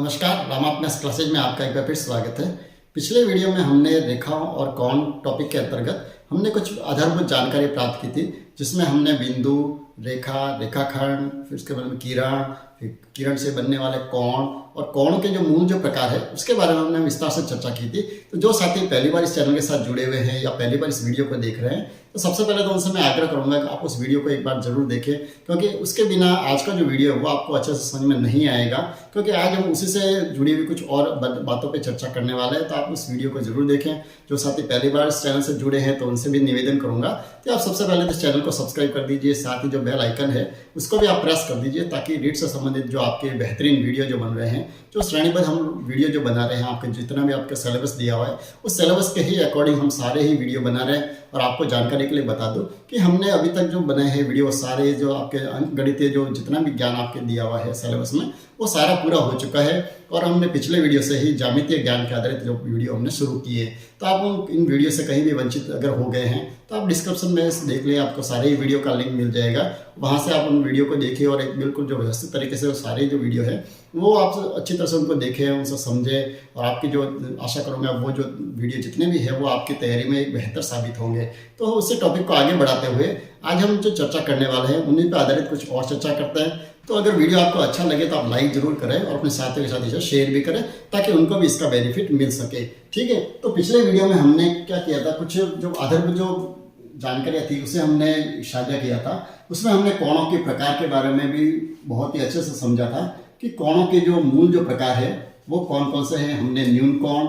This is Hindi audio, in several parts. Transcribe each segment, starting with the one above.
नमस्कार, रामात्मस क्लासेज में आपका एक बार फिर स्वागत है। पिछले वीडियो में हमने रेखाओं और कोण टॉपिक के अंतर्गत हमने कुछ आधारभूत जानकारी प्राप्त की थी, जिसमें हमने बिंदु, रेखा, रेखाखंड, फिर उसके बाद में किरण, फिर किरण से बनने वाले कोण और कोण के जो मूल जो प्रकार है उसके बारे में हमने विस्तार से चर्चा की थी। तो जो साथी पहली बार इस चैनल के साथ जुड़े हुए हैं या पहली बार इस वीडियो को देख रहे हैं, तो सबसे पहले तो उनसे मैं आग्रह करूंगा कि आप उस वीडियो को एक बार जरूर देखें, क्योंकि उसके बिना आज का जो वीडियो है वो आपको अच्छे से समझ में नहीं आएगा। क्योंकि आज हम उसी से जुड़ी हुई कुछ और बातों पे चर्चा करने वाले हैं, तो आप उस वीडियो को जरूर देखें। जो साथी पहली बार इस चैनल से जुड़े हैं तो उनसे भी निवेदन करूंगा कि आप सबसे पहले इस चैनल को सब्सक्राइब कर दीजिए, साथ ही जो बेल आइकन है उसको भी आप प्रेस कर दीजिए, ताकि रीड से संबंधित जो आपके बेहतरीन वीडियो जो बन रहे हैं, जो श्रेणीबद्ध हम वीडियो जो बना रहे हैं, आपके जितना भी आपका सिलेबस दिया हुआ है उस सिलेबस के ही अकॉर्डिंग हम सारे ही वीडियो बना रहे हैं। और आपको जानकारी के लिए बता दूं कि हमने अभी तक जो बनाए हैं वीडियो, सारे जो आपके अंकगणितीय जो जितना भी ज्ञान आपके दिया हुआ है सिलेबस में, वो सारा पूरा हो चुका है। और हमने पिछले वीडियो से ही ज्यामितीय ज्ञान के आधारित जो वीडियो हमने शुरू किए, तो आप इन वीडियो से कहीं भी वंचित अगर हो गए हैं तो आप डिस्क्रिप्शन में देख लें, आपको सारे ही वीडियो का लिंक मिल जाएगा। वहाँ से आप उन वीडियो को देखिए और एक बिल्कुल जो व्यवस्थित तरीके से सारे जो वीडियो है वो आप अच्छी तरह से उनको देखें, उनसे समझें, और आपकी जो आशा करूँगा वो जो वीडियो जितने भी है वो आपकी तैयारी में एक बेहतर साबित होंगे। तो उसी टॉपिक को आगे बढ़ाते हुए आज हम जो चर्चा करने वाले हैं उन्हीं पर आधारित कुछ और चर्चा करते हैं। तो अगर वीडियो आपको अच्छा लगे तो आप लाइक जरूर करें और अपने साथियों के साथ इसे शेयर भी करें, ताकि उनको भी इसका बेनिफिट मिल सके। ठीक है, तो पिछले वीडियो में हमने क्या किया था, कुछ जो आधारभूत जो जानकारियाँ थी उसे हमने साझा किया था। उसमें हमने कोणों के प्रकार के बारे में भी बहुत ही अच्छे से समझा था कि कोणों के जो मूल जो प्रकार है वो कौन कौन से हैं। हमने न्यून कोण,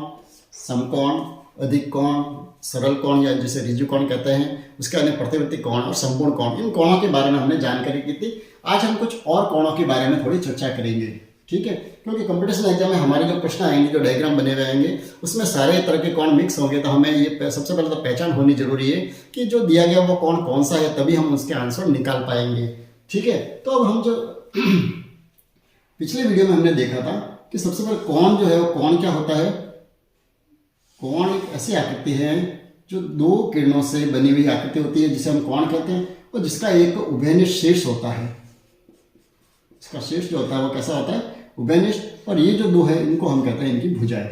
समकोण, अधिक कोण, सरल कोण या जिसे ऋजु कोण कहते हैं, उसके अन्य प्रतिवर्ती कोण और संपूर्ण कोण, इन कोणों के बारे में हमने जानकारी की थी। आज हम कुछ और कोणों के बारे में थोड़ी चर्चा करेंगे। ठीक है, क्योंकि कंपटीशन एग्जाम में हमारे जो प्रश्न आएंगे, जो डायग्राम बने रहेंगे, उसमें सारे तरह के कोण मिक्स होंगे। तो हमें ये सबसे पहले तो पहचान होनी जरूरी है कि जो दिया गया वो कोण कौन सा है, तभी हम उसके आंसर निकाल पाएंगे। ठीक है, तो अब हम जो पिछले वीडियो में हमने देखा था कि सबसे पहले कोण जो है वो कोण क्या होता है। कोण एक ऐसी आकृति है जो दो किरणों से बनी हुई आकृति होती है, जिसे हम कोण कहते हैं, और जिसका एक उभयनिष्ठ शीर्ष होता है। इसका शीर्ष जो होता है वो कैसा होता है, उभयनिष्ठ। और ये जो दो है इनको हम कहते हैं इनकी भुजाएं।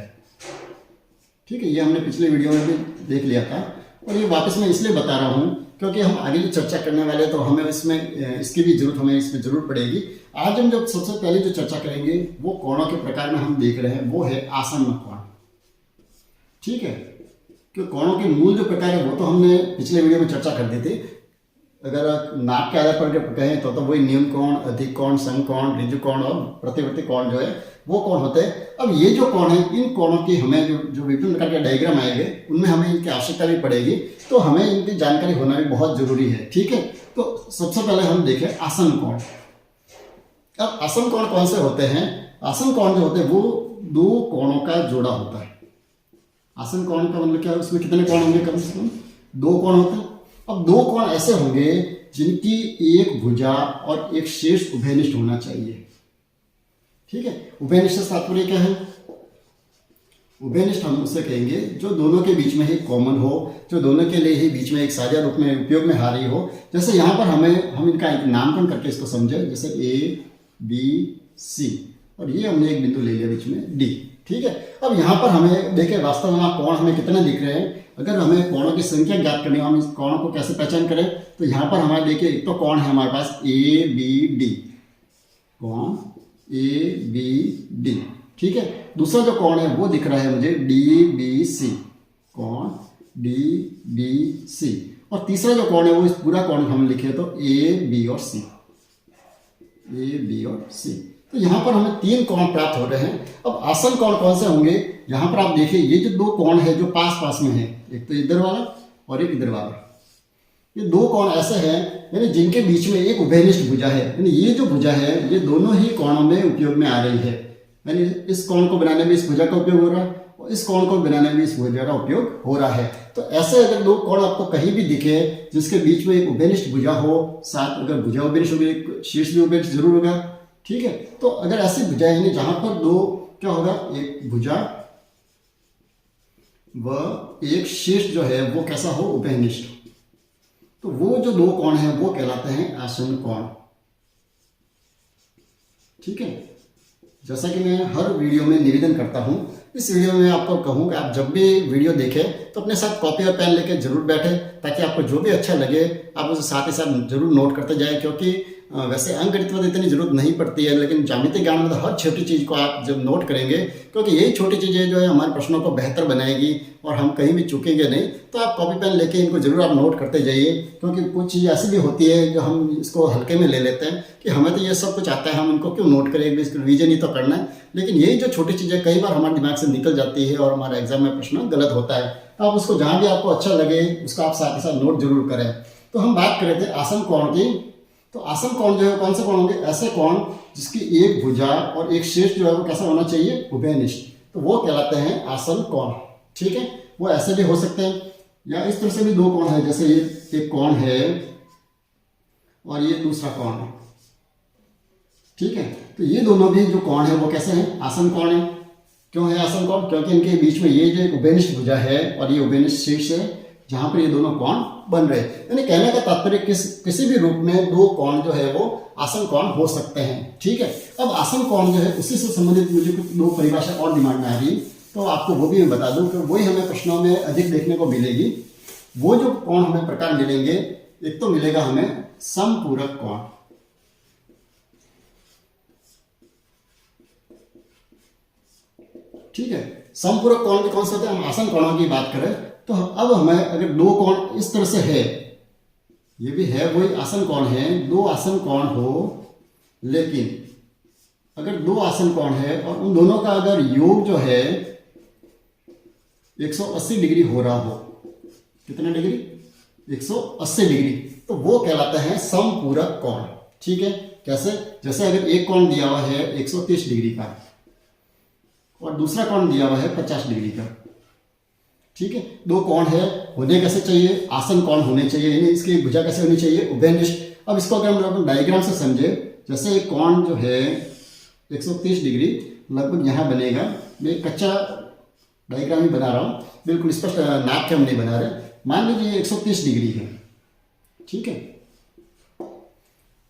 ठीक है, ये हमने पिछले वीडियो में भी देख लिया था, और ये वापस मैं इसलिए बता रहा हूँ क्योंकि हम आगे जो चर्चा करने वाले तो हमें इसमें इसकी भी जरूरत हमें इसमें जरूर पड़ेगी। आज हम जब सबसे पहले जो चर्चा करेंगे वो कोणों के प्रकार में हम देख रहे हैं वो है आसन्न कोण। ठीक है, कि कोणों के मूल जो प्रकार है वो तो हमने पिछले वीडियो में चर्चा कर दी थी। अगर नाप के आधार पर कहें तो वही न्यून कोण, अधिक कोण, समकोण, ऋजु कोण और प्रतिवर्ती कोण जो है वो कोण होते हैं। अब ये जो कोण है, इन कोणों की हमें जो विभिन्न प्रकार के डायग्राम आएंगे उनमें हमें इनकी आवश्यकता भी पड़ेगी, तो हमें इनकी जानकारी होना भी बहुत जरूरी है। ठीक है, तो सबसे पहले हम देखें आसन्न कोण। अब आसन्न कोण कौन से होते हैं। आसन्न कोण जो होते हैं वो दो कोणों का जोड़ा होता है। आसन्न कोण का मतलब क्या है, उसमें कितने कोण होंगे, कम से कम दो कोण होते हैं। अब दो कोण ऐसे होंगे जिनकी एक भुजा और एक शीर्ष उभयनिष्ठ होना चाहिए। ठीक है, उभयनिष्ठ से तात्पर्य क्या है, उभयनिष्ठ हम उसे कहेंगे जो दोनों के बीच में ही कॉमन हो, जो दोनों के लिए ही बीच में एक साझा रूप में उपयोग में आ रही हो। जैसे यहाँ पर हम इनका एक नामकरण करके इसको समझे, जैसे ए, बी, सी, और ये हमने एक बिंदु ले लिया बीच में डी। ठीक है, अब यहाँ पर हमें देखें वास्तव में कोण हमें कितने दिख रहे हैं। अगर हमें कोणों की संख्या ज्ञात करनी हो, हम इस कोणों को कैसे पहचान करें, तो यहाँ पर हमारे देखिए एक तो कोण है हमारे पास ए बी डी, कोण ए बी डी। ठीक है, दूसरा जो कोण है वो दिख रहा है मुझे डी बी सी, कोण डी बी सी। और तीसरा जो कोण है वो इस पूरा कोण हम लिखे तो ए बी और सी, ए बी और सी। तो यहाँ पर हमें तीन कोण प्राप्त हो रहे हैं। अब आसन्न कोण कौन से होंगे, यहाँ पर आप देखिए ये जो दो कोण है जो पास पास में है, एक तो इधर वाला और एक इधर वाला, ये दो कोण ऐसे हैं यानी जिनके बीच में एक उभयनिष्ठ भुजा है। यानी ये जो भुजा है ये दोनों ही कोणों में उपयोग में आ रही है। यानी इस कोण को बनाने में इस भुजा का उपयोग हो रहा है और इस कोण को बनाने में इस भुजा का उपयोग हो रहा है। तो ऐसे अगर दो कोण आपको कहीं भी दिखे जिसके बीच में एक उभयनिष्ठ भुजा हो, साथ अगर भुजा उभयनिष्ठ होगी एक शीर्ष भी उभयनिष्ठ जरूर होगा। ठीक है, तो अगर ऐसी भुजा यानी जहां पर दो क्या होगा, एक भुजा व एक शीर्ष जो है वो कैसा हो, उभयनिष्ठ, तो वो जो दो कोण हैं वो कहलाते हैं आसन्न कोण। ठीक है, जैसा कि मैं हर वीडियो में निवेदन करता हूँ, इस वीडियो में आपको कहूँ कि आप जब भी वीडियो देखें तो अपने साथ कॉपी और पेन लेकर जरूर बैठें, ताकि आपको जो भी अच्छा लगे आप उसे साथ ही साथ जरूर नोट करते जाएं। क्योंकि वैसे अंकगणित में इतनी जरूरत नहीं पड़ती है, लेकिन ज्यामितीय ज्ञान में तो हर छोटी चीज़ को आप जब नोट करेंगे, क्योंकि यही छोटी चीज़ें जो है हमारे प्रश्नों को बेहतर बनाएगी और हम कहीं भी चूकेंगे नहीं। तो आप कॉपी पेन लेके इनको जरूर आप नोट करते जाइए, क्योंकि कुछ चीज़ ऐसी भी होती है जो हम इसको हल्के में ले लेते हैं कि हमें तो ये सब कुछ आता है, हम इनको क्यों नोट करें, इसको रिवीजन ही तो करना है। लेकिन यही जो छोटी चीज़ें कई बार हमारे दिमाग से निकल जाती है और हमारा एग्जाम में प्रश्न गलत होता है। तो आप उसको जहाँ भी आपको अच्छा लगे उसको आप साथ ही साथ नोट जरूर करें। तो हम बात कर रहे थे आसन कोण की। तो आसन कोण जो है कौन से कोण होंगे? ऐसे कोण जिसकी एक भुजा और एक शीर्ष जो है वो कैसा होना चाहिए? उभयनिष्ठ। तो वो कहलाते हैं आसन कोण। ठीक है, वो ऐसे भी हो सकते हैं या इस तरह से भी दो कोण है, जैसे ये एक कोण है और ये दूसरा कोण है। ठीक है, तो ये दोनों भी जो कोण है वो कैसे हैं? आसन कोण है। क्यों है आसन कोण? क्योंकि इनके बीच में ये जो एक उभयनिष्ठ भुजा है और ये उभयनिष्ठ शीर्ष है, जहां पर ये दोनों कोण बन रहे हैं। यानी कहने का तात्पर्य किसी भी रूप में दो कोण जो है वो आसन कोण हो सकते हैं। ठीक है, अब आसन कोण जो है उसी से संबंधित मुझे कुछ दो परिभाषा और दिमाग में आ रही, तो आपको वो भी मैं बता दूं कि वही हमें प्रश्नों में अधिक देखने को मिलेगी। वो जो कोण हमें प्रकार मिलेंगे, एक तो मिलेगा हमें समपूरक कोण। ठीक है, समपूरक कोण भी कौन से होते हैं? हम आसन कोणों की बात करें तो अब हमें अगर दो कोण इस तरह से है, ये भी है वही आसन कोण है, दो आसन कोण हो, लेकिन अगर दो आसन कोण है और उन दोनों का अगर योग जो है 180 डिग्री हो रहा हो, कितने डिग्री? 180 डिग्री, तो वो कहलाता है समपूरक कोण। ठीक है, कैसे? जैसे अगर एक कोण दिया हुआ है 130 डिग्री का और दूसरा कोण दिया हुआ है 50 डिग्री का। ठीक है, दो कोण है, होने कैसे चाहिए? आसन कोण होने चाहिए, यानी इसकी भुजा कैसे होनी चाहिए? उभयनिष्ठ। अब इसको अगर हम लोग डायग्राम से समझे, जैसे एक कोण जो है 130 डिग्री लगभग यहाँ बनेगा। मैं एक कच्चा डायग्राम ही बना रहा हूँ, बिल्कुल स्पष्ट नाप के हम नहीं बना रहे। मान लीजिए 130 डिग्री है। ठीक है,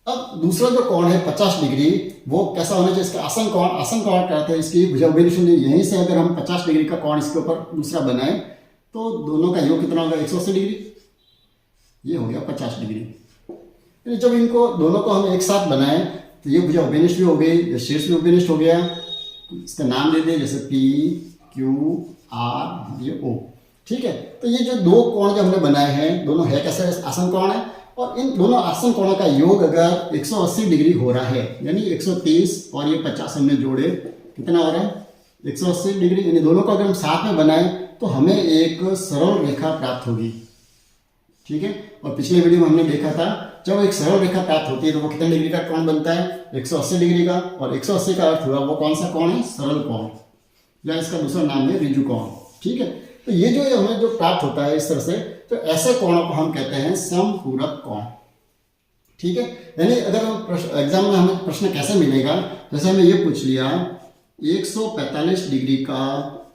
अब दूसरा जो कोण है 50 डिग्री, वो कैसा होना चाहिए? इसका आसन कोण। आसन कोण कहते हैं इसकी भुजा उभयनिष्ठ। यहीं से अगर हम 50 डिग्री का कोण इसके ऊपर दूसरा बनाए तो दोनों का योग कितना होगा? 180 डिग्री। ये हो गया 50 डिग्री। जब इनको दोनों को हम एक साथ बनाए तो ये भुजा उभयनिष्ठ भी हो गई, ये शीर्ष भी उभयनिष्ठ हो गया। इसका नाम दे दें, जैसे P, Q, R, ये O। ठीक है, तो ये जो दो कोण जो हमने बनाए हैं, दोनों है कैसे? आसन कोण है। और इन दोनों आसन कोणों का योग अगर 180 डिग्री हो रहा है, यानी 130 और ये 50 हमने जोड़े, कितना हो रहा है? 180 डिग्री। यानी दोनों को अगर हम साथ में बनाए तो हमें एक सरल रेखा प्राप्त होगी। ठीक है, और पिछले वीडियो में हमने देखा था जब एक सरल रेखा प्राप्त होती है तो वो कितने डिग्री का कोण बनता है? 180 डिग्री का। और 180 का अर्थ हुआ वो कौन सा कोण है? सरल कोण, या इसका दूसरा नाम है ऋजु कोण। ठीक है, तो ये जो हमें जो प्राप्त होता है इस तरह से, तो ऐसे कोणों को हम कहते हैं समपूरक कोण। ठीक है, यानी अगर एग्जाम में हमें प्रश्न कैसे मिलेगा, जैसे हमें ये पूछ लिया 145 डिग्री का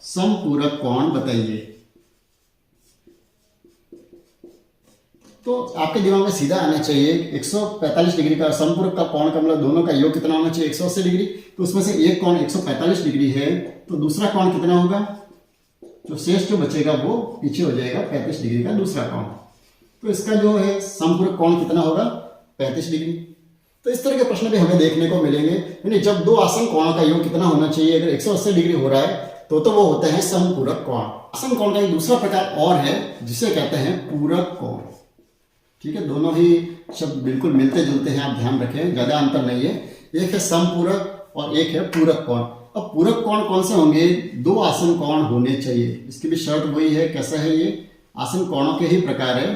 समपूरक कोण बताइए, तो आपके दिमाग में सीधा आना चाहिए 145 डिग्री का समपूरक का कोण का मतलब दोनों का योग कितना होना चाहिए? 180 डिग्री। तो उसमें से एक कोण 145 डिग्री है, तो दूसरा कोण कितना होगा? जो शेष जो बचेगा वो पीछे हो जाएगा 35 डिग्री का दूसरा कोण। तो इसका जो है समपूरक कोण कितना होगा? 35 डिग्री। तो इस तरह के प्रश्न भी हमें देखने को मिलेंगे। यानी जब दो आसन कोणों का योग कितना होना चाहिए? अगर 180 डिग्री हो रहा है तो वो होते हैं समपूरक कोण। आसन कोण का एक दूसरा प्रकार और है जिसे कहते हैं पूरक कोण। ठीक है, दोनों ही शब्द बिल्कुल मिलते जुलते हैं, आप ध्यान रखें, ज्यादा अंतर नहीं है। एक है समपूरक और एक है पूरक कोण। अब पूरक कोण कौन से होंगे? दो आसन कोण होने चाहिए। इसकी भी शर्त वही है। कैसा है ये? आसन कोणों के ही प्रकार है।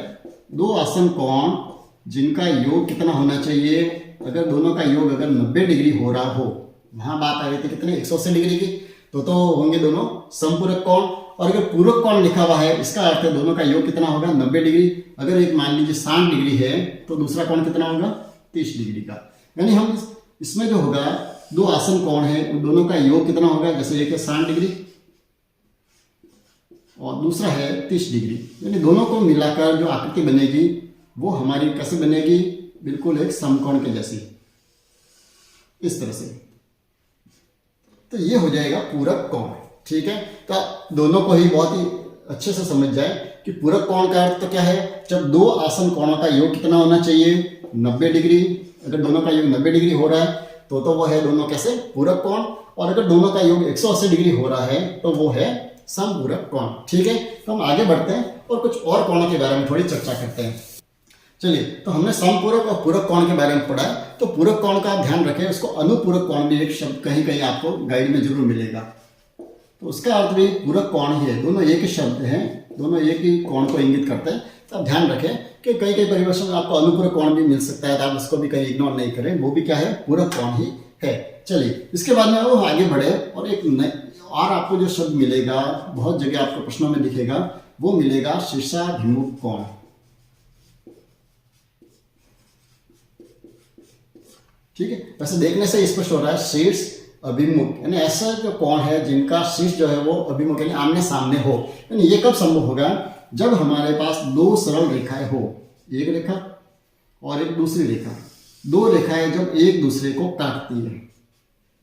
दो आसन कोण जिनका योग कितना होना चाहिए? अगर दोनों का योग अगर 90 डिग्री हो रहा हो, वहां बात आ रही थी कितने? 180 डिग्री की, तो होंगे दोनों समपूरक कोण। और अगर पूरक कोण लिखा हुआ है, इसका अर्थ है दोनों का योग कितना होगा? 90 डिग्री। अगर एक मान लीजिए 60 डिग्री है तो दूसरा कोण कितना होगा? 30 डिग्री का। यानी हम इसमें जो होगा दो आसन कोण है, उन दोनों का योग कितना होगा? जैसे एक है 60 डिग्री और दूसरा है 30 डिग्री। यानी दोनों को मिलाकर जो आकृति बनेगी वो हमारी कैसे बनेगी? बिल्कुल एक समकोण के जैसी, इस तरह से। तो ये हो जाएगा पूरक कोण। ठीक है, तो दोनों को ही बहुत ही अच्छे से समझ जाए कि पूरक कोण का अर्थ तो क्या है, जब दो आसन कोणों का योग कितना होना चाहिए, 90 डिग्री। अगर दोनों का योग 90 डिग्री हो रहा है तो वो है दोनों कैसे, पूरक कोण। और अगर दोनों का योग 180 डिग्री हो रहा है तो वो है समपूरक कोण। ठीक है, तो हम आगे बढ़ते हैं और कुछ और कोणों के बारे में थोड़ी चर्चा करते हैं। चलिए, तो हमने समपूरक और पूरक कोण के बारे में पढ़ा। तो पूरक कोण का आप ध्यान रखें, उसको अनुपूरक कोण भी एक शब्द कहीं कहीं आपको गाइड में जरूर मिलेगा। तो उसका अर्थ भी पूरक कोण ही है, दोनों एक ही शब्द हैं, दोनों एक ही कोण को इंगित करते हैं। तो आप ध्यान रखें कि कई कई परिभाषा में आपको अनुपूरक कोण भी मिल सकता है, तो आप उसको भी कहीं इग्नोर नहीं करें, वो भी क्या है, पूरक कोण ही है। चलिए, इसके बाद में वो आगे बढ़े और और आपको जो शब्द मिलेगा, बहुत जगह आपको प्रश्नों में दिखेगा, वो मिलेगा शीर्षाभिमुख कोण। ठीक है, वैसे देखने से स्पष्ट हो रहा है शीर्ष अभिमुख, यानी ऐसा जो कोण है जिनका शीर्ष जो है वो अभिमुख यानी आमने सामने हो। यानी ये कब संभव होगा, जब हमारे पास दो सरल रेखाएं हो, एक रेखा और एक दूसरी रेखा। दो रेखाएं जब एक दूसरे को काटती है,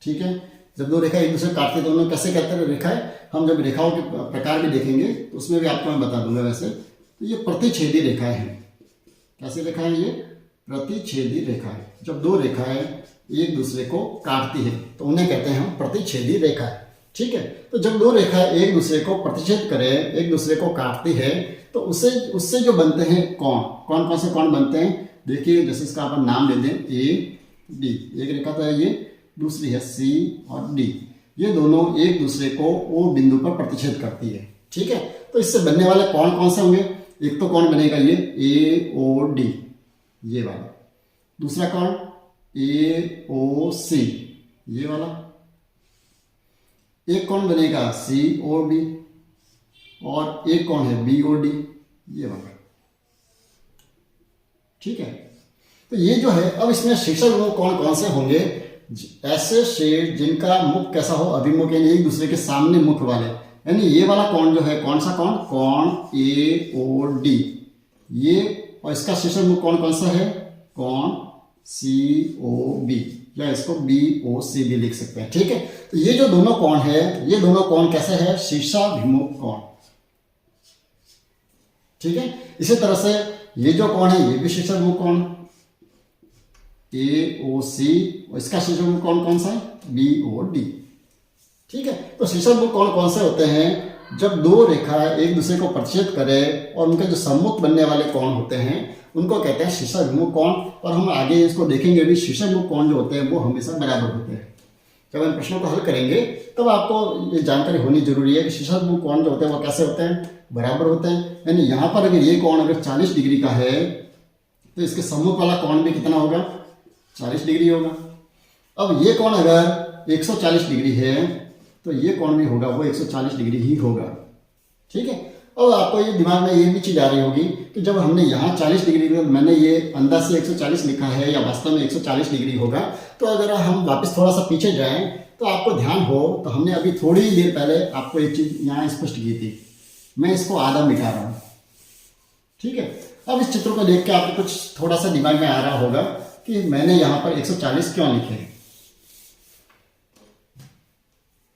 ठीक है, जब दो रेखा एक दूसरे को काटती है तो उन्हें कैसे कहते हैं रेखाएं। हम जब रेखाओं के प्रकार भी देखेंगे तो उसमें भी आपको मैं बता दूंगा। वैसे तो ये प्रतिच्छेदी रेखाएं हैं। कैसी रेखाएं, ये प्रतिच्छेदी रेखाएं। जब दो रेखाएं एक दूसरे को काटती है तो उन्हें कहते हैं हम प्रतिच्छेदी रेखाएं। ठीक है, तो जब दो रेखाएं एक दूसरे को प्रतिच्छेद करें, एक दूसरे को काटती है, तो उससे जो बनते हैं कोण, कौन कौन से कोण बनते हैं, देखिए जैसे इसका अपन नाम ले दें ए डी, एक रेखा तो है ये, दूसरी है सी और डी। ये दोनों एक दूसरे को ओ बिंदु पर प्रतिच्छेद करती है। ठीक है, तो इससे बनने वाले कोण कौन से होंगे, एक तो कोण बनेगा ये ए ओ डी, ये वाला। दूसरा कोण ए ओ सी, ये वाला। एक कोण बनेगा सी ओ डी और एक कोण है बी ओ डी, ये वाला। ठीक है, तो ये जो है, अब इसमें शीर्षाभिमुख कोण कौन से होंगे, ऐसे शेड जिनका मुख कैसा हो, अभिमुख यानी एक दूसरे के सामने मुख वाले। यानी ये वाला कोण जो है, कौन सा कोण, कोण ए ओ डी ये, और इसका शीर्षाभिमुख कोण कौन सा है, कोण सी ओ बी, या इसको बी ओ सी भी लिख सकते हैं। ठीक है, तो ये जो दोनों कोण है, ये दोनों कोण कैसे है, शीर्षाभिमुख कोण। ठीक है, इसी तरह से ये जो कोण है ये भी शीर्षाभिमुख कोण ए ओ सी, और इसका शीर्षाभिमुख कोण कौन सा है, बी ओ डी। ठीक है, तो शीर्षाभिमुख कोण कौन से होते हैं, जब दो रेखा एक दूसरे को प्रतिच्छेद करे और उनके जो सम्मुख बनने वाले कोण होते हैं उनको कहते हैं शीर्षाभिमुख कोण। और हम आगे इसको देखेंगे भी, शीर्षाभिमुख कोण जो होते हैं वो हमेशा बराबर होते हैं। जब हम प्रश्नों को हल करेंगे तब आपको ये जानकारी होनी जरूरी है कि शीर्षाभिमुख कोण जो होते हैं वो कैसे होते हैं, बराबर होते हैं। यानी यहाँ पर अगर ये कोण अगर 40 डिग्री का है तो इसके सम्मुख वाला कोण भी कितना होगा, 40 डिग्री होगा। अब ये कोण अगर 140 डिग्री है तो ये कोण भी होगा वो 140 डिग्री ही होगा। ठीक है, और आपको ये दिमाग में ये भी चीज आ रही होगी कि जब हमने यहाँ 40 डिग्री, मैंने ये अंदाज से 140 लिखा है या वास्तव में 140 डिग्री होगा, तो अगर हम वापस थोड़ा सा पीछे जाएं तो आपको ध्यान हो तो हमने अभी थोड़ी देर पहले आपको एक चीज यहाँ स्पष्ट की थी। मैं इसको आधा मिटा रहा हूँ। ठीक है, अब इस चित्र को देख के आपको कुछ थोड़ा सा दिमाग में आ रहा होगा कि मैंने यहाँ पर 140 क्यों लिखे।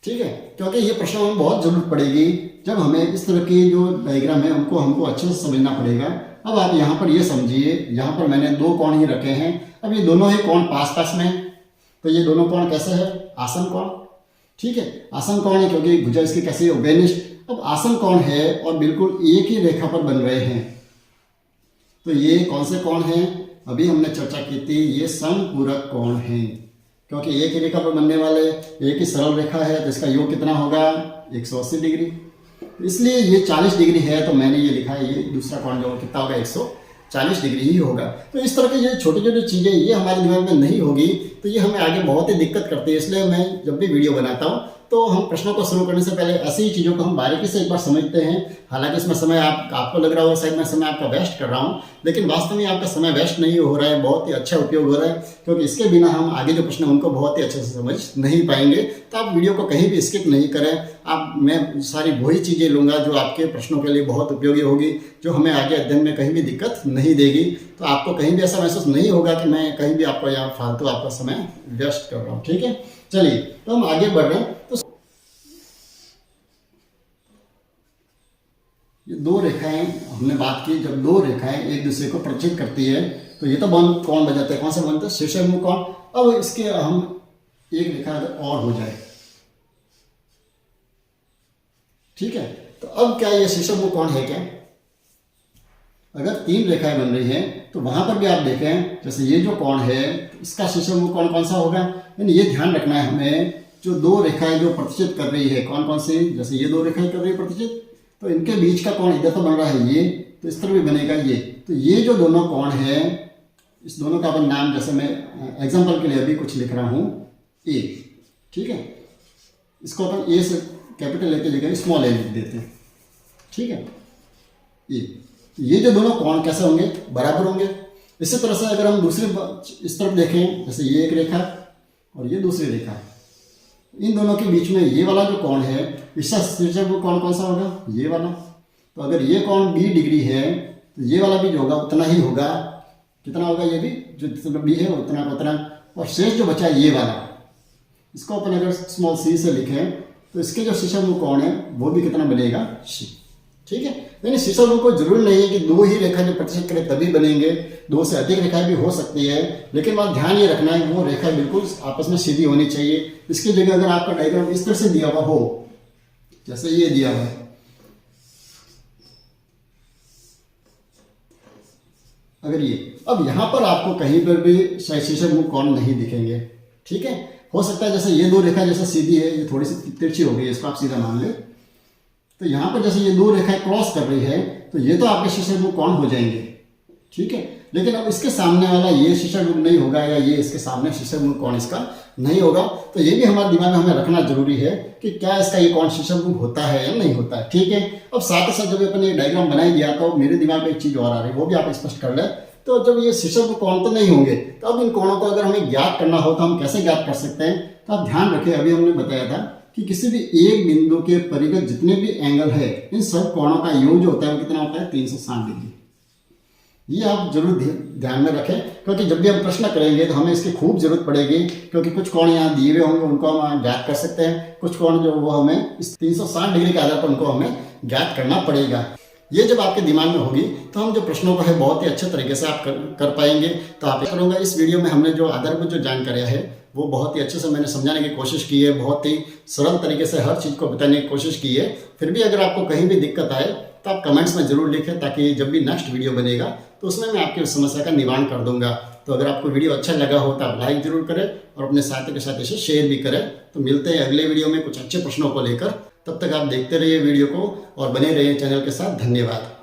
ठीक है, क्योंकि ये प्रश्न हमें बहुत जरूरत पड़ेगी जब हमें इस तरह की जो डायग्राम है उनको हमको अच्छे से समझना पड़ेगा। अब आप यहाँ पर ये समझिए, यहाँ पर मैंने दो कोण ही रखे हैं। अब ये दोनों ही कोण पास पास में, तो ये दोनों कोण कैसे है, आसन कोण। ठीक है, आसन कोण है क्योंकि भुजा इसकी कैसी है, बेनिष्ठ। अब आसन कोण है और बिल्कुल एक ही रेखा पर बन रहे हैं, तो ये कौन से कोण हैं, अभी हमने चर्चा की थी, ये समपूरक कोण हैं। क्योंकि एक ही रेखा पर बनने वाले, एक ही सरल रेखा है तो इसका योग कितना होगा, 180 डिग्री। इसलिए ये 40 डिग्री है तो मैंने ये लिखा है, ये दूसरा कोण जो कितना होगा, 140 डिग्री ही होगा। तो इस तरह की जो छोटी छोटी चीज़ें ये हमारे दिमाग में नहीं होगी तो ये हमें आगे बहुत ही दिक्कत करती है। इसलिए मैं जब भी वीडियो बनाता हूँ तो हम प्रश्नों को शुरू करने से पहले ऐसी ही चीज़ों को हम बारीकी से एक बार समझते हैं। हालांकि इसमें समय आपको लग रहा हो शायद मैं समय आपका वेस्ट कर रहा हूँ, लेकिन वास्तव में आपका समय वेस्ट नहीं हो रहा है, बहुत ही अच्छा उपयोग हो रहा है। क्योंकि इसके बिना हम आगे जो प्रश्न उनको बहुत ही अच्छे से समझ नहीं पाएंगे। तो आप वीडियो को कहीं भी स्किप नहीं करें। मैं सारी वही चीज़ें लूँगा जो आपके प्रश्नों के लिए बहुत उपयोगी होगी, जो हमें आगे अध्ययन में कहीं भी दिक्कत नहीं देगी। तो आपको कहीं भी ऐसा महसूस नहीं होगा कि मैं कहीं भी आपको यहाँ फालतू आपका समय वेस्ट कर रहा हूँ। ठीक है, चलिए तो हम आगे बढ़ रहे हैं। तो ये दो रेखाएं हमने बात की, जब दो रेखाएं एक दूसरे को प्रतिच्छेद करती है तो ये तो कौन बन जाता है, कौन सा बनता है, शीर्षक कौन। अब इसके हम एक रेखा अगर और हो जाए, ठीक है, तो अब क्या ये शीर्षक कौन है क्या? अगर तीन रेखाएं बन रही हैं तो वहां पर भी आप देखें, जैसे ये जो कोण है इसका शीर्षक कौन कौन सा होगा, यानी ये ध्यान रखना है हमें, जो दो रेखाएं जो प्रतिच्छेद कर रही है कौन कौन सी, जैसे ये दो रेखाएं कर रही है प्रतिच्छेद, तो इनके बीच का कोण इधर तो बन रहा है ये, तो इस तरह भी बनेगा ये। तो ये जो दोनों कोण है, इस दोनों का अपन नाम, जैसे मैं एग्जाम्पल के लिए अभी कुछ लिख रहा हूँ ए, ठीक है, इसको अपन ए से कैपिटल लेके लिखेंगे, स्मॉल ए लिख देते हैं, ठीक है। ये जो दोनों कोण कैसे होंगे, बराबर होंगे। इसी तरह से अगर हम दूसरी इस तरफ देखें, जैसे ये एक रेखा और ये दूसरी रेखा, इन दोनों के बीच में ये वाला जो कोण है, इसका शीर्षक कोण कौन सा होगा, ये वाला। तो अगर ये कोण 20 डिग्री है तो ये वाला भी जो होगा उतना ही होगा, कितना होगा, ये भी जो जितना बी है उतना का उतना, और शेष जो बचा ये वाला, इसको अपन अगर स्मॉल सी से लिखें तो इसके जो शीर्षक कोण है वो भी कितना बनेगा, सी, ठीक है। यानी शीर्षक को जरूरी नहीं है कि दो ही रेखा जो प्रतिच्छेद करें तभी बनेंगे, दो से अधिक रेखाएं भी हो सकती है, लेकिन बात ध्यान ये रखना है वो रेखा बिल्कुल आपस में सीधी होनी चाहिए। इसकी जगह अगर आपका डायग्राम इस तरह से दिया हुआ हो, जैसे ये दिया हुआ है, अगर ये, अब यहां पर आपको कहीं पर भी शीर्षक मुख कोण नहीं दिखेंगे, ठीक है। हो सकता है जैसे ये दो रेखा जैसे सीधी है, ये थोड़ी सी तिरछी हो गई है, इसको आप सीधा मान ले। तो यहां पर जैसे ये दो रेखाएं क्रॉस कर रही है तो ये तो आपके शीर्षक मुख कोण हो जाएंगे, ठीक है। लेकिन अब इसके सामने वाला ये शीर्षक मुख नहीं होगा, या ये इसके सामने शीर्षक मुख कोण इसका नहीं होगा। तो ये भी हमारे दिमाग में हमें रखना जरूरी है कि क्या इसका ये कोण शीर्षक मुख होता है या नहीं होता है, ठीक है। अब साथ ही साथ जब अपन ये डायग्राम बनाई दिया तो मेरे दिमाग में एक चीज और आ रही है, वो भी आप स्पष्ट कर ले। तो जब ये शीर्षक मुख कोण तो नहीं होंगे, तो अब इन कोणों को अगर हमें ज्ञात करना हो तो हम कैसे ज्ञात कर सकते हैं? तो आप ध्यान रखें, अभी हमने बताया था कि किसी भी एक बिंदु के परिगत जितने भी एंगल है, इन सब कोणों का योग जो होता है वो कितना होता है, 360 डिग्री। ये आप जरूर ध्यान में रखें, क्योंकि जब भी हम प्रश्न करेंगे तो हमें इसकी खूब जरूरत पड़ेगी, क्योंकि कुछ कोण यहाँ दिए हुए होंगे उनको हम ज्ञात कर सकते हैं, कुछ कोण जो वो हमें इस 360 डिग्री के आधार पर उनको हमें ज्ञात करना पड़ेगा। ये जब आपके दिमाग में होगी तो हम जो प्रश्नों को है बहुत ही अच्छे तरीके से आप कर पाएंगे। तो आप करूँगा, इस वीडियो में हमने जो आधारभूत जो जानकारियाँ है वो बहुत ही अच्छे से मैंने समझाने की कोशिश की है, बहुत ही सरल तरीके से हर चीज़ को बताने की कोशिश की है। फिर भी अगर आपको कहीं भी दिक्कत आए तो आप कमेंट्स में जरूर लिखें, ताकि जब भी नेक्स्ट वीडियो बनेगा तो उसमें मैं आपकी समस्या का निवारण कर दूंगा। तो अगर आपको वीडियो अच्छा लगा हो तो आप लाइक जरूर करें और अपने साथी के साथ इसे शेयर भी करें। तो मिलते हैं अगले वीडियो में कुछ अच्छे प्रश्नों को लेकर, तब तक आप देखते रहिए वीडियो को और बने रहिए चैनल के साथ। धन्यवाद।